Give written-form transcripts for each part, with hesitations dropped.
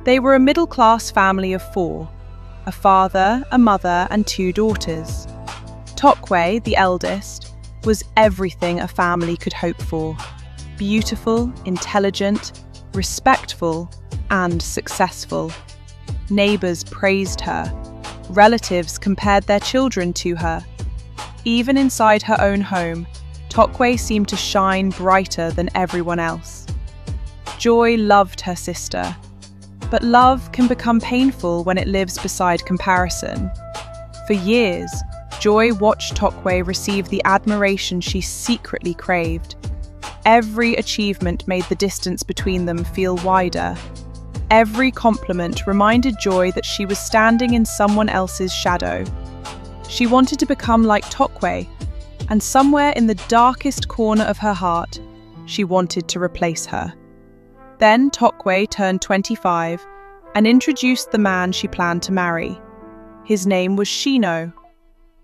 They were a middle-class family of 4, a father, a mother, and 2 daughters. Tokwe, the eldest, was everything a family could hope for. Beautiful, intelligent, respectful, and successful. Neighbors praised her. Relatives compared their children to her. Even inside her own home, Tokwe seemed to shine brighter than everyone else. Joy loved her sister, but love can become painful when it lives beside comparison. For years, Joy watched Tokwe receive the admiration she secretly craved. Every achievement made the distance between them feel wider. Every compliment reminded Joy that she was standing in someone else's shadow. She wanted to become like Tokwe, and somewhere in the darkest corner of her heart, she wanted to replace her. Then Tokwe turned 25 and introduced the man she planned to marry. His name was Shino.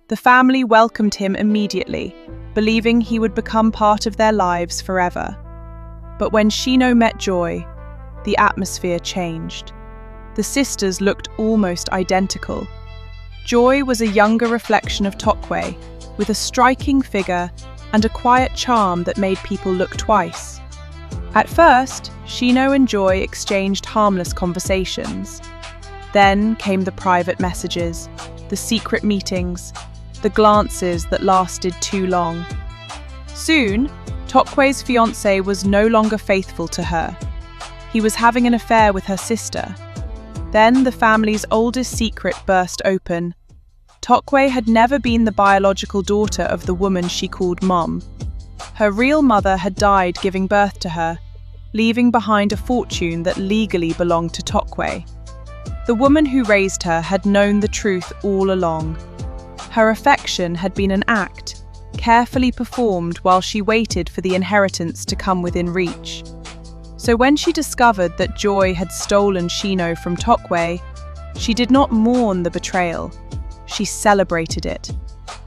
The family welcomed him immediately, believing he would become part of their lives forever. But when Shino met Joy, the atmosphere changed. The sisters looked almost identical. Joy was a younger reflection of Tokwe, with a striking figure and a quiet charm that made people look twice. At first, Shino and Joy exchanged harmless conversations. Then came the private messages, the secret meetings, the glances that lasted too long. Soon, Tokwe's fiancé was no longer faithful to her. He was having an affair with her sister. Then the family's oldest secret burst open. Tokwe had never been the biological daughter of the woman she called Mom. Her real mother had died giving birth to her, leaving behind a fortune that legally belonged to Tokwe. The woman who raised her had known the truth all along. Her affection had been an act, carefully performed while she waited for the inheritance to come within reach. So when she discovered that Joy had stolen Shino from Tokwe, she did not mourn the betrayal. She celebrated it.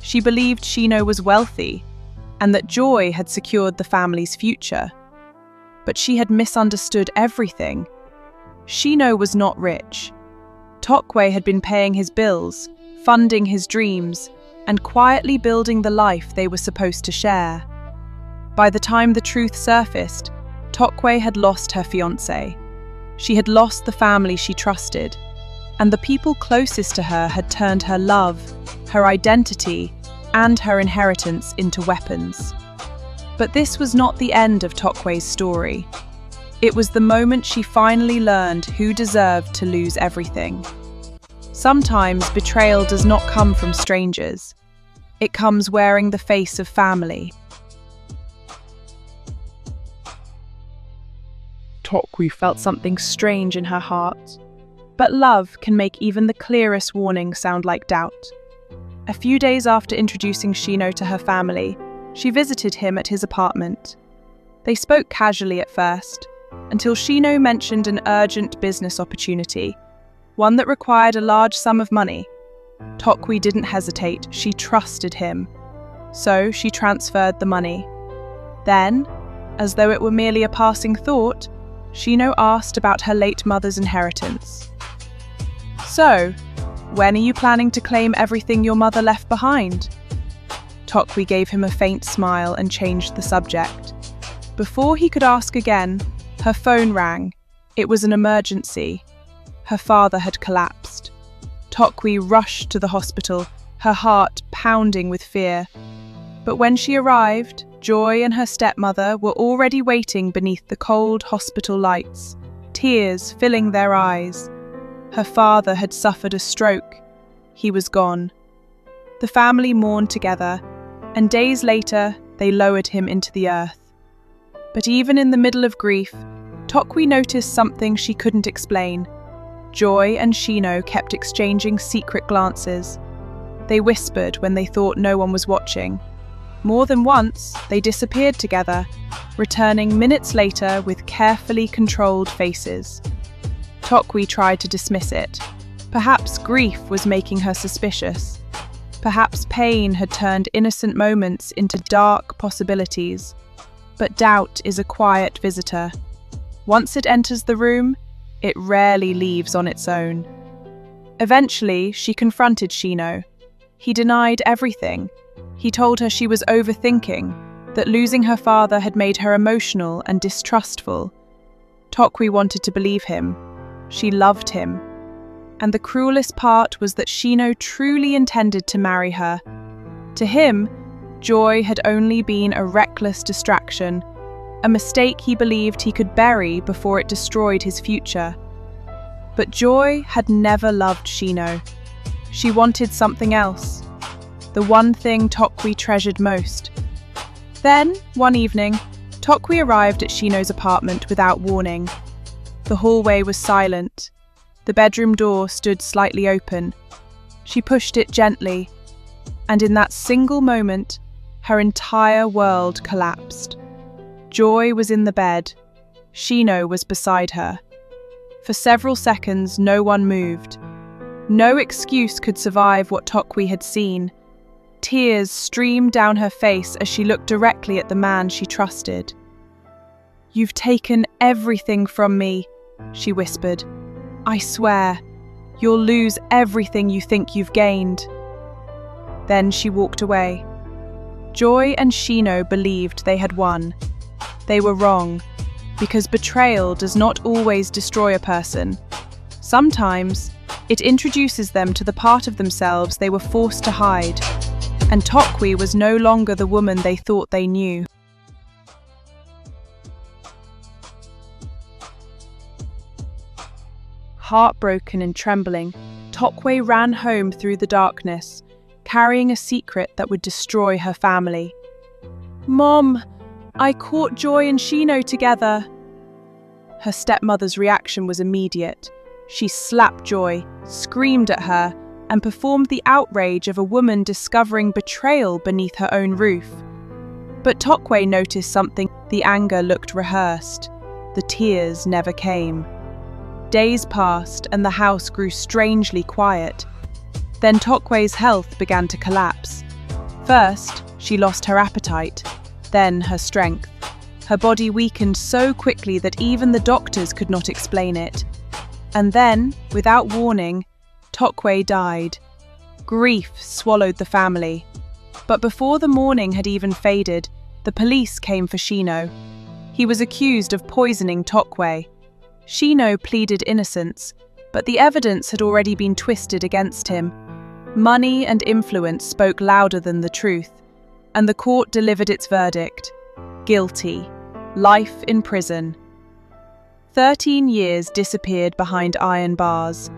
She believed Shino was wealthy, and that Joy had secured the family's future. But she had misunderstood everything. Shino was not rich. Tokwe had been paying his bills, funding his dreams, and quietly building the life they were supposed to share. By the time the truth surfaced, Tokwe had lost her fiancé. She had lost the family she trusted, and the people closest to her had turned her love, her identity, and her inheritance into weapons. But this was not the end of Tokwe's story. It was the moment she finally learned who deserved to lose everything. Sometimes betrayal does not come from strangers. It comes wearing the face of family. Tokwe felt something strange in her heart. But love can make even the clearest warning sound like doubt. A few days after introducing Shino to her family, she visited him at his apartment. They spoke casually at first, until Shino mentioned an urgent business opportunity, one that required a large sum of money. Tokwe didn't hesitate, she trusted him. So she transferred the money. Then, as though it were merely a passing thought, Shino asked about her late mother's inheritance. "So, when are you planning to claim everything your mother left behind?" Tokwe gave him a faint smile and changed the subject. Before he could ask again, her phone rang. It was an emergency. Her father had collapsed. Tokwe rushed to the hospital, her heart pounding with fear. But when she arrived, Joy and her stepmother were already waiting beneath the cold hospital lights, tears filling their eyes. Her father had suffered a stroke. He was gone. The family mourned together, and days later, they lowered him into the earth. But even in the middle of grief, Tokwe noticed something she couldn't explain. Joy and Shino kept exchanging secret glances. They whispered when they thought no one was watching. More than once, they disappeared together, returning minutes later with carefully controlled faces. Tokwe tried to dismiss it. Perhaps grief was making her suspicious. Perhaps pain had turned innocent moments into dark possibilities. But doubt is a quiet visitor. Once it enters the room, It rarely leaves on its own. Eventually, she confronted Shino. He denied everything. He told her she was overthinking, that losing her father had made her emotional and distrustful. Tokwe wanted to believe him. She loved him. And the cruelest part was that Shino truly intended to marry her. To him, Joy had only been a reckless distraction, a mistake he believed he could bury before it destroyed his future. But Joy had never loved Shino. She wanted something else, the one thing Tokwe treasured most. Then, one evening, Tokwe arrived at Shino's apartment without warning. The hallway was silent. The bedroom door stood slightly open. She pushed it gently, and in that single moment, her entire world collapsed. Joy was in the bed. Shino was beside her. For several seconds, no one moved. No excuse could survive what Tokwe had seen. Tears streamed down her face as she looked directly at the man she trusted. "You've taken everything from me," she whispered. "I swear, you'll lose everything you think you've gained." Then she walked away. Joy and Shino believed they had won. They were wrong, because betrayal does not always destroy a person. Sometimes, it introduces them to the part of themselves they were forced to hide, and Tokwe was no longer the woman they thought they knew. Heartbroken and trembling, Tokwe ran home through the darkness, carrying a secret that would destroy her family. "Mom, I caught Joy and Shino together." Her stepmother's reaction was immediate. She slapped Joy, screamed at her, and performed the outrage of a woman discovering betrayal beneath her own roof. But Tokwe noticed something. The anger looked rehearsed. The tears never came. Days passed and the house grew strangely quiet. Then Tokwe's health began to collapse. First, she lost her appetite, then her strength. Her body weakened so quickly that even the doctors could not explain it. And then, without warning, Tokwe died. Grief swallowed the family. But before the mourning had even faded, the police came for Shino. He was accused of poisoning Tokwe. Shino pleaded innocence, but the evidence had already been twisted against him. Money and influence spoke louder than the truth, and the court delivered its verdict: guilty, life in prison. 13 years disappeared behind iron bars.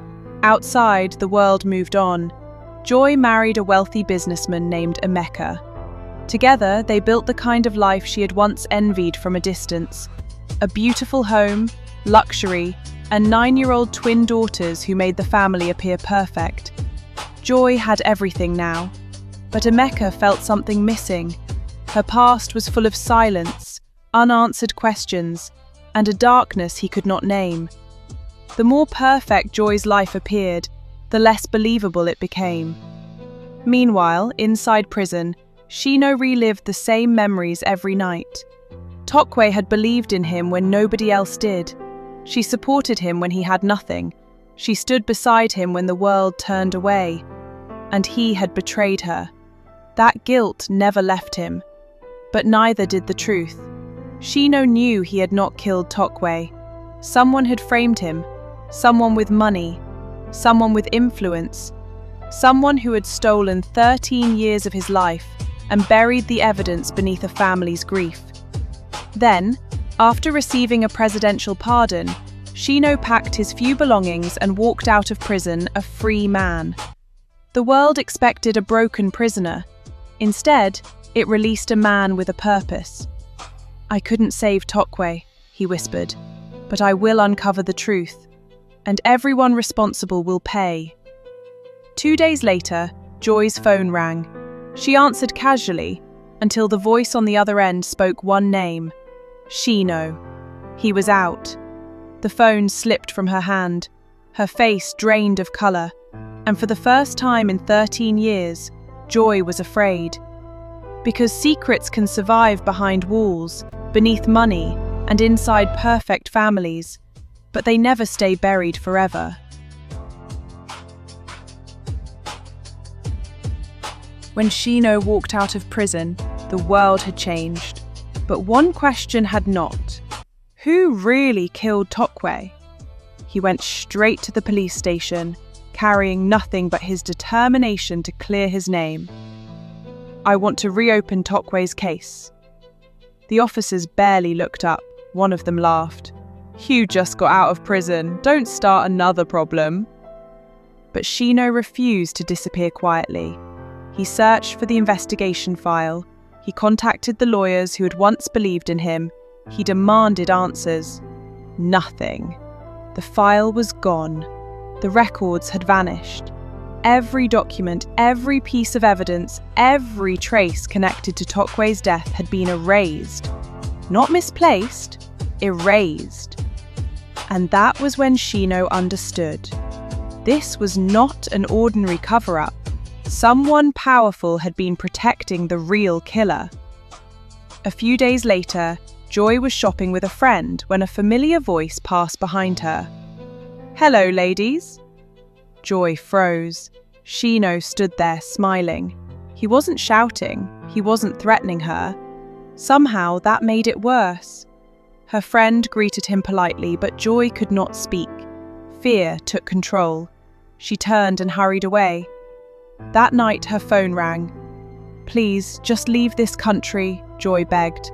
Outside, the world moved on. Joy married a wealthy businessman named Emeka. Together, they built the kind of life she had once envied from a distance. A beautiful home, luxury, and 9-year-old twin daughters who made the family appear perfect. Joy had everything now, but Emeka felt something missing. Her past was full of silence, unanswered questions, and a darkness he could not name. The more perfect Joy's life appeared, the less believable it became. Meanwhile, inside prison, Shino relived the same memories every night. Tokwe had believed in him when nobody else did. She supported him when he had nothing. She stood beside him when the world turned away. And he had betrayed her. That guilt never left him. But neither did the truth. Shino knew he had not killed Tokwe. Someone had framed him. Someone with money. Someone with influence. Someone who had stolen 13 years of his life and buried the evidence beneath a family's grief. Then, after receiving a presidential pardon, Shino packed his few belongings and walked out of prison a free man. The world expected a broken prisoner. Instead, it released a man with a purpose. "I couldn't save Tokwe," he whispered, "but I will uncover the truth, and everyone responsible will pay." 2 days later, Joy's phone rang. She answered casually, until the voice on the other end spoke one name: Shino. He was out. The phone slipped from her hand, her face drained of colour, and for the first time in 13 years, Joy was afraid. Because secrets can survive behind walls, beneath money, and inside perfect families. but they never stay buried forever. When Shino walked out of prison, the world had changed. But one question had not. Who really killed Tokwe? He went straight to the police station, carrying nothing but his determination to clear his name. "I want to reopen Tokwe's case." The officers barely looked up. One of them laughed. "You just got out of prison. Don't start another problem." But Shino refused to disappear quietly. He searched for the investigation file. He contacted the lawyers who had once believed in him. He demanded answers. Nothing. The file was gone. The records had vanished. Every document, every piece of evidence, every trace connected to Tokwe's death had been erased. Not misplaced, erased. And that was when Shino understood. This was not an ordinary cover-up. Someone powerful had been protecting the real killer. A few days later, Joy was shopping with a friend when a familiar voice passed behind her. "Hello, ladies." Joy froze. Shino stood there, smiling. He wasn't shouting. He wasn't threatening her. Somehow, that made it worse. Her friend greeted him politely, but Joy could not speak. Fear took control. She turned and hurried away. That night, her phone rang. "Please, just leave this country," Joy begged.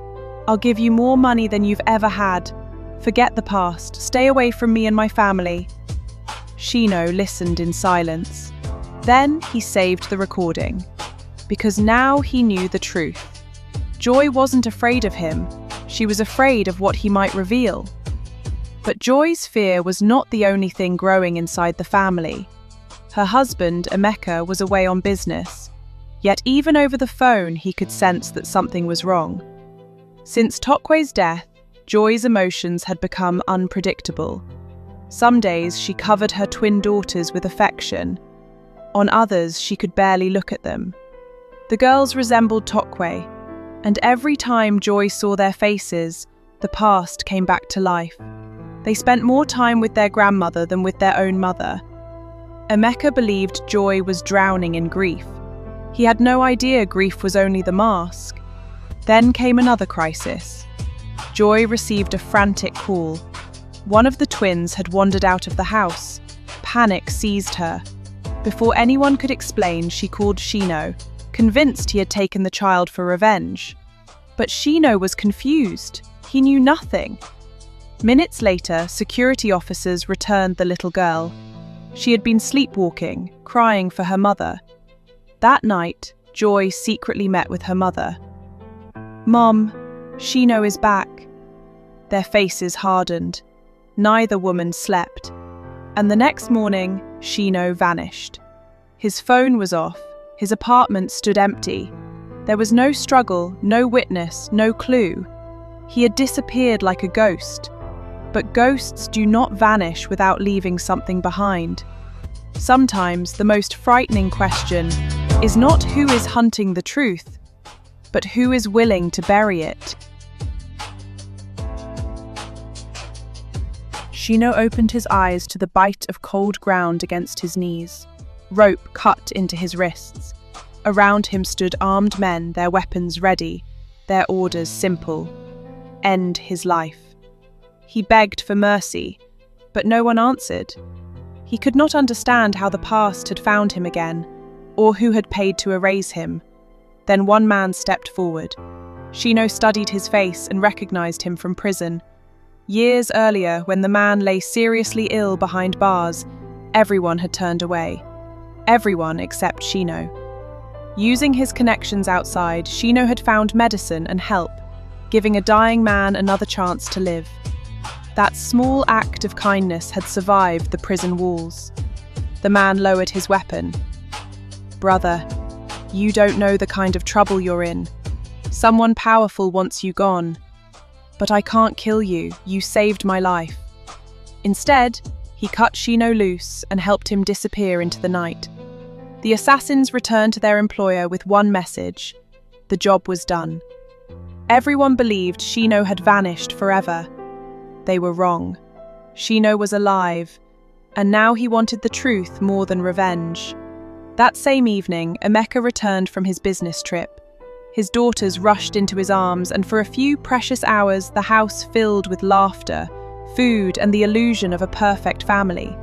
"I'll give you more money than you've ever had. Forget the past. Stay away from me and my family." Shino listened in silence. Then he saved the recording. Because now he knew the truth. Joy wasn't afraid of him. She was afraid of what he might reveal. But Joy's fear was not the only thing growing inside the family. Her husband, Emeka, was away on business. Yet even over the phone, he could sense that something was wrong. Since Tokwe's death, Joy's emotions had become unpredictable. Some days she covered her twin daughters with affection. On others, she could barely look at them. The girls resembled Tokwe, and every time Joy saw their faces, the past came back to life. They spent more time with their grandmother than with their own mother. Emeka believed Joy was drowning in grief. He had no idea grief was only the mask. Then came another crisis. Joy received a frantic call. One of the twins had wandered out of the house. Panic seized her. Before anyone could explain, she called Shino, convinced he had taken the child for revenge. But Shino was confused. He knew nothing. Minutes later, security officers returned the little girl. She had been sleepwalking, crying for her mother. That night, Joy secretly met with her mother. "Mom, Shino is back." Their faces hardened. Neither woman slept. And the next morning, Shino vanished. His phone was off. His apartment stood empty. There was no struggle, no witness, no clue. He had disappeared like a ghost. But ghosts do not vanish without leaving something behind. Sometimes the most frightening question is not who is hunting the truth, but who is willing to bury it. Shino opened his eyes to the bite of cold ground against his knees. Rope cut into his wrists. Around him stood armed men, their weapons ready, their orders simple. End his life. He begged for mercy, but no one answered. He could not understand how the past had found him again, or who had paid to erase him. Then one man stepped forward. Shino studied his face and recognized him from prison. Years earlier, when the man lay seriously ill behind bars, everyone had turned away. Everyone except Shino. Using his connections outside, Shino had found medicine and help, giving a dying man another chance to live. That small act of kindness had survived the prison walls. The man lowered his weapon. "Brother, you don't know the kind of trouble you're in. Someone powerful wants you gone. But I can't kill you. You saved my life." Instead, he cut Shino loose and helped him disappear into the night. The assassins returned to their employer with one message: the job was done. Everyone believed Shino had vanished forever. They were wrong. Shino was alive, and now he wanted the truth more than revenge. That same evening, Emeka returned from his business trip. His daughters rushed into his arms, and for a few precious hours the house filled with laughter, food, and the illusion of a perfect family.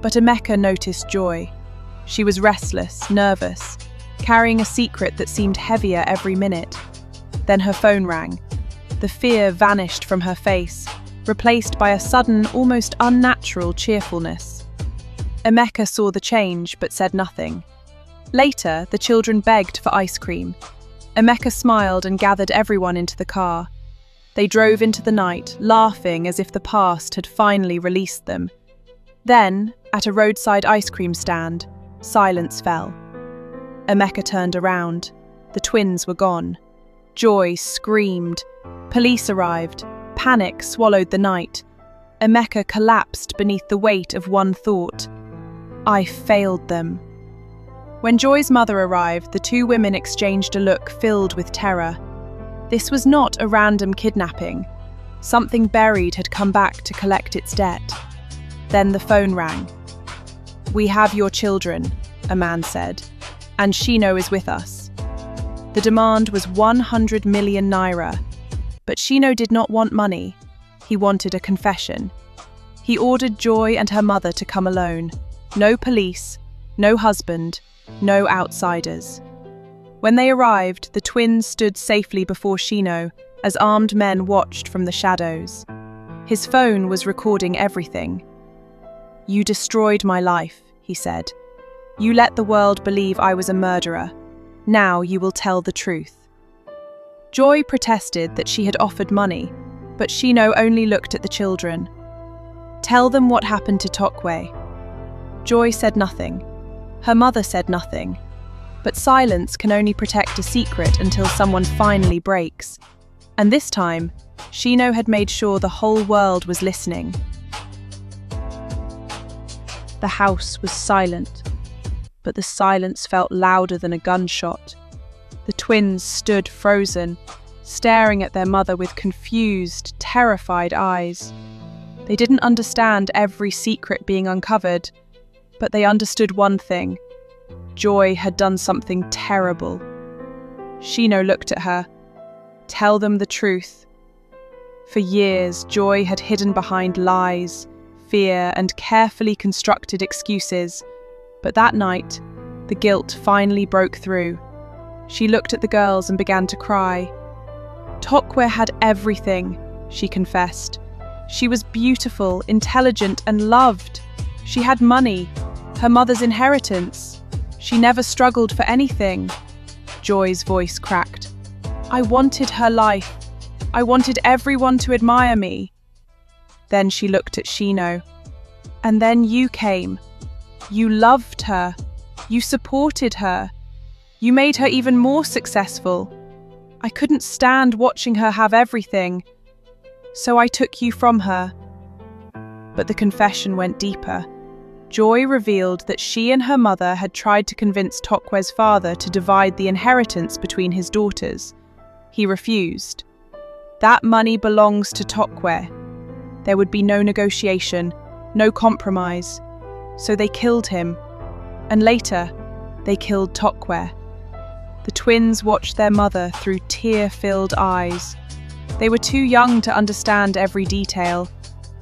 But Emeka noticed Joy. She was restless, nervous, carrying a secret that seemed heavier every minute. Then her phone rang. The fear vanished from her face, replaced by a sudden, almost unnatural cheerfulness. Emeka saw the change but said nothing. Later, the children begged for ice cream. Emeka smiled and gathered everyone into the car. They drove into the night, laughing as if the past had finally released them. Then, at a roadside ice cream stand, silence fell. Emeka turned around. The twins were gone. Joy screamed. Police arrived. Panic swallowed the night. Emeka collapsed beneath the weight of one thought. I failed them. When Joy's mother arrived, the two women exchanged a look filled with terror. This was not a random kidnapping. Something buried had come back to collect its debt. Then the phone rang. "We have your children," a man said, "and Shino is with us." The demand was 100 million naira. But Shino did not want money. He wanted a confession. He ordered Joy and her mother to come alone. No police, no husband, no outsiders. When they arrived, the twins stood safely before Shino as armed men watched from the shadows. His phone was recording everything. "You destroyed my life," he said. "You let the world believe I was a murderer. Now you will tell the truth." Joy protested that she had offered money, but Shino only looked at the children. "Tell them what happened to Tokwe." Joy said nothing. Her mother said nothing. But silence can only protect a secret until someone finally breaks. And this time, Shino had made sure the whole world was listening. The house was silent, but the silence felt louder than a gunshot. The twins stood frozen, staring at their mother with confused, terrified eyes. They didn't understand every secret being uncovered, but they understood one thing. Joy had done something terrible. Shino looked at her. "Tell them the truth." For years, Joy had hidden behind lies, fear, and carefully constructed excuses. But that night, the guilt finally broke through. She looked at the girls and began to cry. Tokwe had everything, she confessed. She was beautiful, intelligent, and loved. She had money, her mother's inheritance. She never struggled for anything. Joy's voice cracked. "I wanted her life. I wanted everyone to admire me." Then she looked at Shino. "And then you came. You loved her. You supported her. You made her even more successful. I couldn't stand watching her have everything. So I took you from her." But the confession went deeper. Joy revealed that she and her mother had tried to convince Tokwe's father to divide the inheritance between his daughters. He refused. "That money belongs to Tokwe." There would be no negotiation, no compromise. So they killed him. And later, they killed Tokwe. The twins watched their mother through tear-filled eyes. They were too young to understand every detail,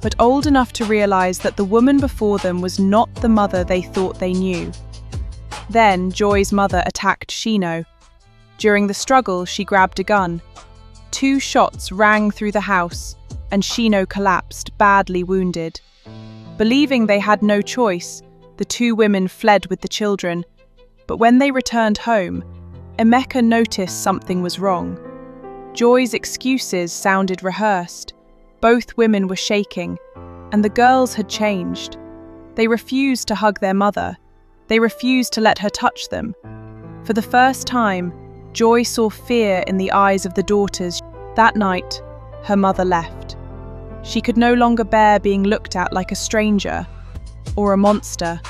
but old enough to realize that the woman before them was not the mother they thought they knew. Then Joy's mother attacked Shino. During the struggle, she grabbed a gun. 2 shots rang through the house, and Shino collapsed, badly wounded. Believing they had no choice, the 2 women fled with the children. But when they returned home, Emeka noticed something was wrong. Joy's excuses sounded rehearsed. Both women were shaking, and the girls had changed. They refused to hug their mother. They refused to let her touch them. For the first time, Joy saw fear in the eyes of the daughters. That night, her mother left. She could no longer bear being looked at like a stranger or a monster.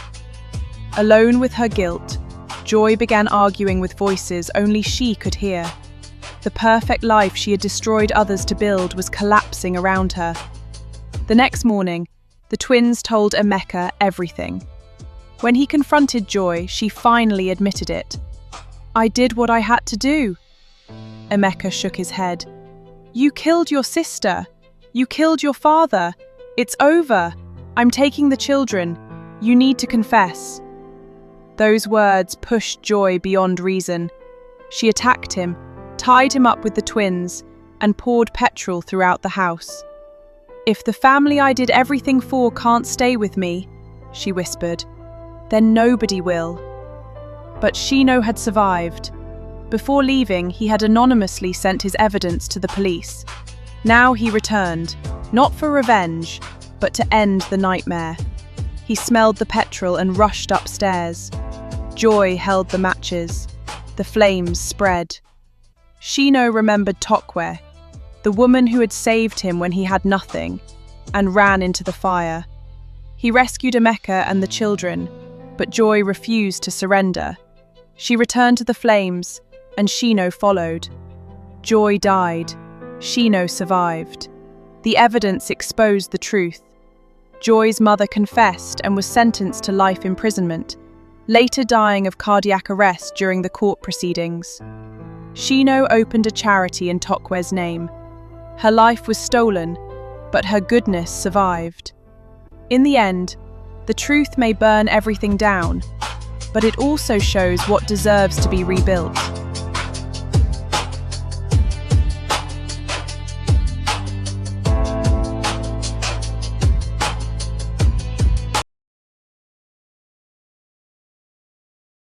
Alone with her guilt, Joy began arguing with voices only she could hear. The perfect life she had destroyed others to build was collapsing around her. The next morning, The twins told Emeka everything. When he confronted Joy, she finally admitted it. "I did what I had to do." Emeka shook his head. "You killed your sister. You killed your father. It's over. I'm taking the children. You need to confess." Those words pushed Joy beyond reason. She attacked him, tied him up with the twins, and poured petrol throughout the house. "If the family I did everything for can't stay with me," she whispered, "then nobody will." But Shino had survived. Before leaving, he had anonymously sent his evidence to the police. Now he returned, not for revenge, but to end the nightmare. He smelled the petrol and rushed upstairs. Joy held the matches. The flames spread. Shino remembered Tokwe, the woman who had saved him when he had nothing, and ran into the fire. He rescued Emeka and the children, but Joy refused to surrender. She returned to the flames, and Shino followed. Joy died. Shino survived. The evidence exposed the truth. Joy's mother confessed and was sentenced to life imprisonment, later dying of cardiac arrest during the court proceedings. Shino opened a charity in Tokwe's name. Her life was stolen, but her goodness survived. In the end, the truth may burn everything down, but it also shows what deserves to be rebuilt.